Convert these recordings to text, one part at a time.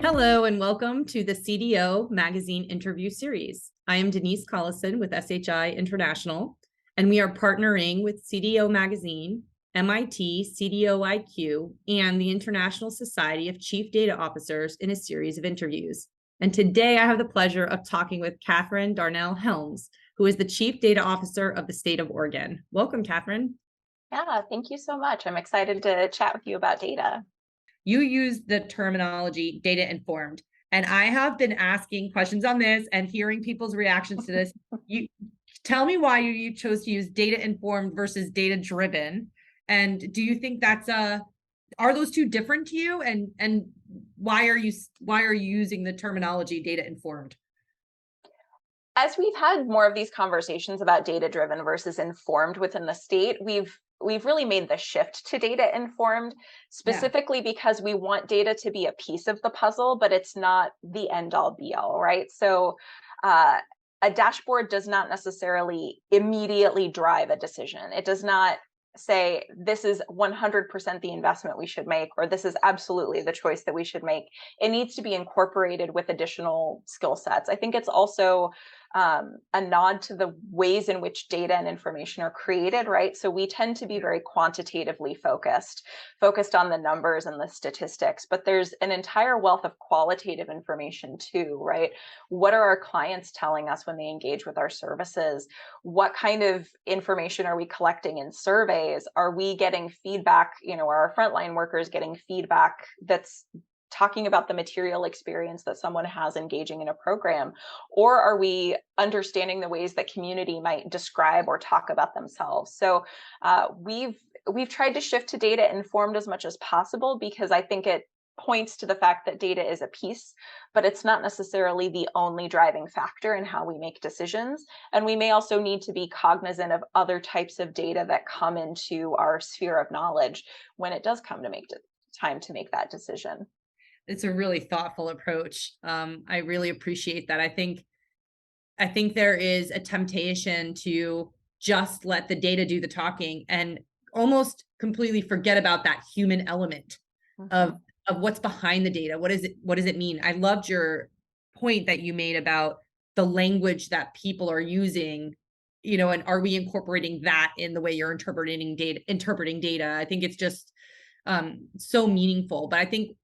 Hello and welcome to the CDO magazine interview series. I am Denise Collison with SHI International, and we are partnering with CDO magazine, MIT, CDO IQ, and the International Society of Chief Data Officers in a series of interviews. And today I have the pleasure of talking with Kathryn Darnall Helms, who is the Chief Data Officer of the state of Oregon. Welcome, Kathryn. Yeah, thank you so much. I'm excited to chat with you about data. You use the terminology data informed, and I have been asking questions on this and hearing people's reactions to this. You tell me why you chose to use data informed versus data driven, and do you think that's are those two different to you, and why are you using the terminology data informed? As we've had more of these conversations about data-driven versus informed within the state, we've really made the shift to data informed, Yeah. specifically because we want data to be a piece of the puzzle, but it's not the end all be all, right? So a dashboard does not necessarily immediately drive a decision. It does not say this is 100% the investment we should make, or this is absolutely the choice that we should make. It needs to be incorporated with additional skill sets. I think it's also a nod to the ways in which data and information are created, right? So we tend to be very quantitatively focused on the numbers and the statistics, but there's an entire wealth of qualitative information too, right? What are our clients telling us when they engage with our services? What kind of information are we collecting in surveys? Are we getting feedback? Are our frontline workers getting feedback that's talking about the material experience that someone has engaging in a program? Or are we understanding the ways that community might describe or talk about themselves? So we've tried to shift to data informed as much as possible, because I think it points to the fact that data is a piece, but it's not necessarily the only driving factor in how we make decisions. And we may also need to be cognizant of other types of data that come into our sphere of knowledge when it does come to make time to make that decision. It's a really thoughtful approach. I really appreciate that. I think there is a temptation to just let the data do the talking and almost completely forget about that human element of Mhm. what's behind the data. What does it mean? I loved your point that you made about the language that people are using, and are we incorporating that in the way you're interpreting data? I think it's just so meaningful. But I think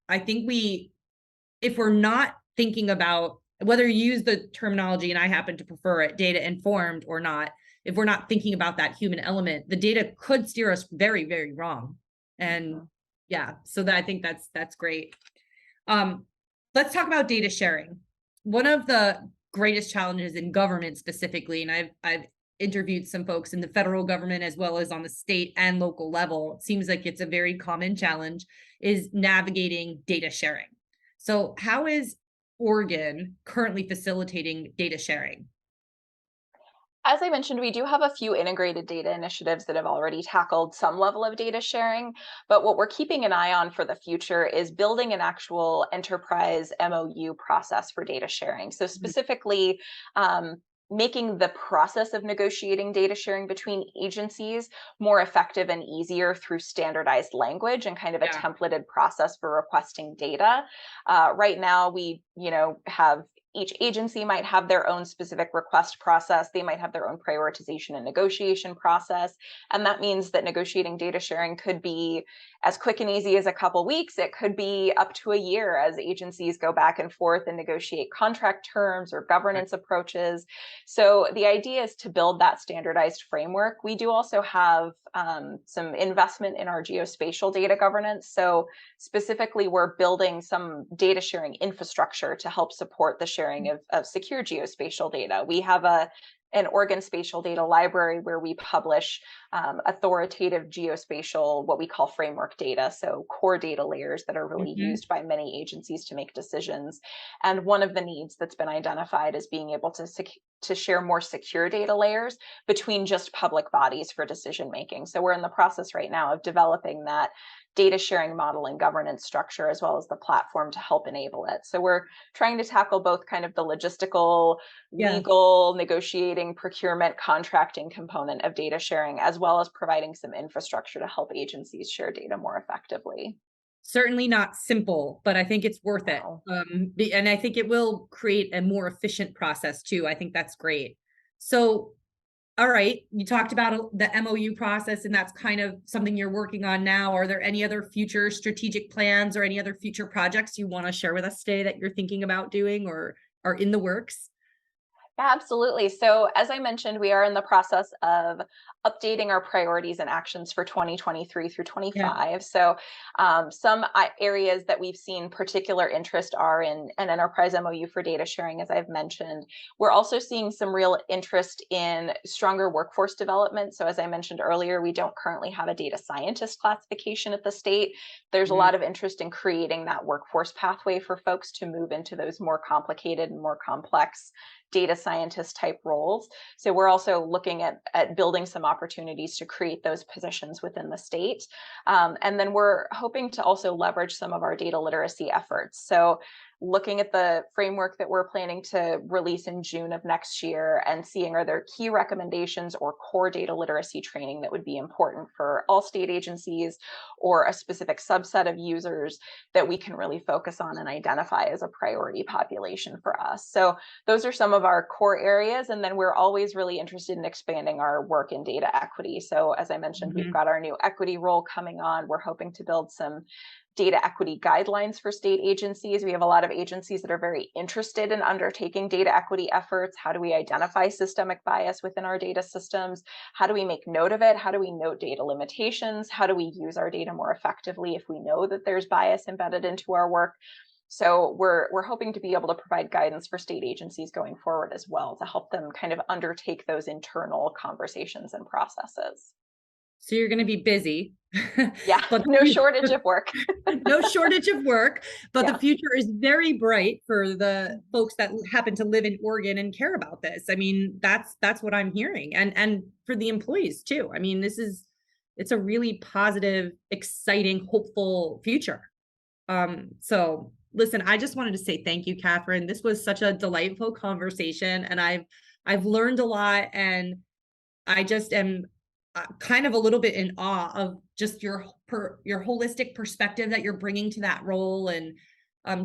if we're not thinking about whether you use the terminology, and I happen to prefer it, data informed or not, if we're not thinking about that human element, the data could steer us very, very wrong. And Mhm. yeah, so I think that's great. Um, let's talk about data sharing. One of the greatest challenges in government specifically, and I've interviewed some folks in the federal government as well as on the state and local level. It seems like it's a very common challenge, is navigating data sharing. So how is Oregon currently facilitating data sharing? As I mentioned, we do have a few integrated data initiatives that have already tackled some level of data sharing, but what we're keeping an eye on for the future is building an actual enterprise MOU process for data sharing. So Mhm. specifically, making the process of negotiating data sharing between agencies more effective and easier through standardized language and kind of a Yeah. templated process for requesting data. Right now, we, have each agency might have their own specific request process. They might have their own prioritization and negotiation process. And that means that negotiating data sharing could be as quick and easy as a couple weeks. It could be up to a year as agencies go back and forth and negotiate contract terms or Right. governance approaches. So the idea is to build that standardized framework. We do also have some investment in our geospatial data governance. So specifically, we're building some data sharing infrastructure to help support the sharing of secure geospatial data. We have an Oregon spatial data library where we publish authoritative geospatial, what we call framework data. So core data layers that are really Mhm. used by many agencies to make decisions. And one of the needs that's been identified is being able to share more secure data layers between just public bodies for decision making. So we're in the process right now of developing that data sharing model and governance structure, as well as the platform to help enable it. So we're trying to tackle both kind of the logistical, Yeah. legal, negotiating, procurement, contracting component of data sharing, as well as providing some infrastructure to help agencies share data more effectively. certainly not simple, but I think it's worth it. Wow. And I think it will create a more efficient process too. I think that's great. So, all right, you talked about the MOU process, and that's kind of something you're working on now. Are there any other future strategic plans or any other future projects you want to share with us today that you're thinking about doing or are in the works? Yeah, absolutely. So, as I mentioned, we are in the process of updating our priorities and actions for 2023 through Yeah. 25. So, some areas that we've seen particular interest are in an enterprise MOU for data sharing, as I've mentioned. We're also seeing some real interest in stronger workforce development. So, as I mentioned earlier, we don't currently have a data scientist classification at the state. There's a lot of interest in creating that workforce pathway for folks to move into those more complicated and more complex data scientist type roles. So we're also looking at building some opportunities to create those positions within the state. And then we're hoping to also leverage some of our data literacy efforts. So looking at the framework that we're planning to release in June of next year and seeing are there key recommendations or core data literacy training that would be important for all state agencies or a specific subset of users that we can really focus on and identify as a priority population for us. So those are some of our core areas. And then we're always really interested in expanding our work in data equity. So as I mentioned, we've got our new equity role coming on. We're hoping to build some data equity guidelines for state agencies. We have a lot of agencies that are very interested in undertaking data equity efforts. How do we identify systemic bias within our data systems? How do we make note of it? How do we note data limitations? How do we use our data more effectively if we know that there's bias embedded into our work? So we're hoping to be able to provide guidance for state agencies going forward as well to help them kind of undertake those internal conversations and processes. So you're going to be busy, Yeah, but no shortage of work. no shortage of work, but the Yeah. future is very bright for the folks that happen to live in Oregon and care about this. I mean, that's what I'm hearing. And for the employees too. I mean, it's a really positive, exciting, hopeful future. So listen, I just wanted to say thank you, Kathryn. This was such a delightful conversation, and I've learned a lot, and I just am kind of a little bit in awe of just your holistic perspective that you're bringing to that role, and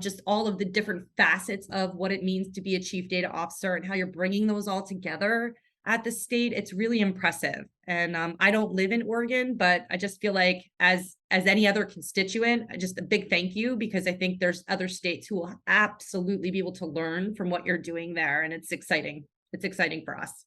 just all of the different facets of what it means to be a chief data officer and how you're bringing those all together at the state. It's really impressive. And I don't live in Oregon, but I just feel like as any other constituent, just a big thank you, because I think there's other states who will absolutely be able to learn from what you're doing there, and it's exciting. It's exciting for us.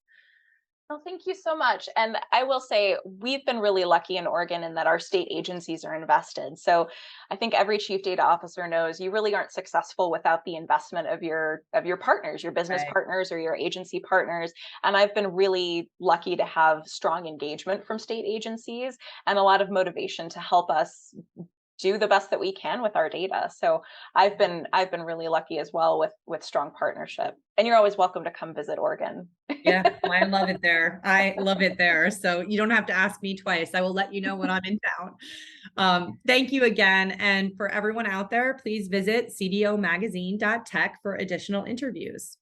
Well, thank you so much. And I will say we've been really lucky in Oregon in that our state agencies are invested. So I think every chief data officer knows you really aren't successful without the investment of your partners, your business Right. partners or your agency partners. And I've been really lucky to have strong engagement from state agencies and a lot of motivation to help us do the best that we can with our data. So I've been really lucky as well with strong partnership. And you're always welcome to come visit Oregon. Yeah, well, I love it there. I love it there. So you don't have to ask me twice. I will let you know when I'm in town. Thank you again. And for everyone out there, please visit cdomagazine.tech for additional interviews.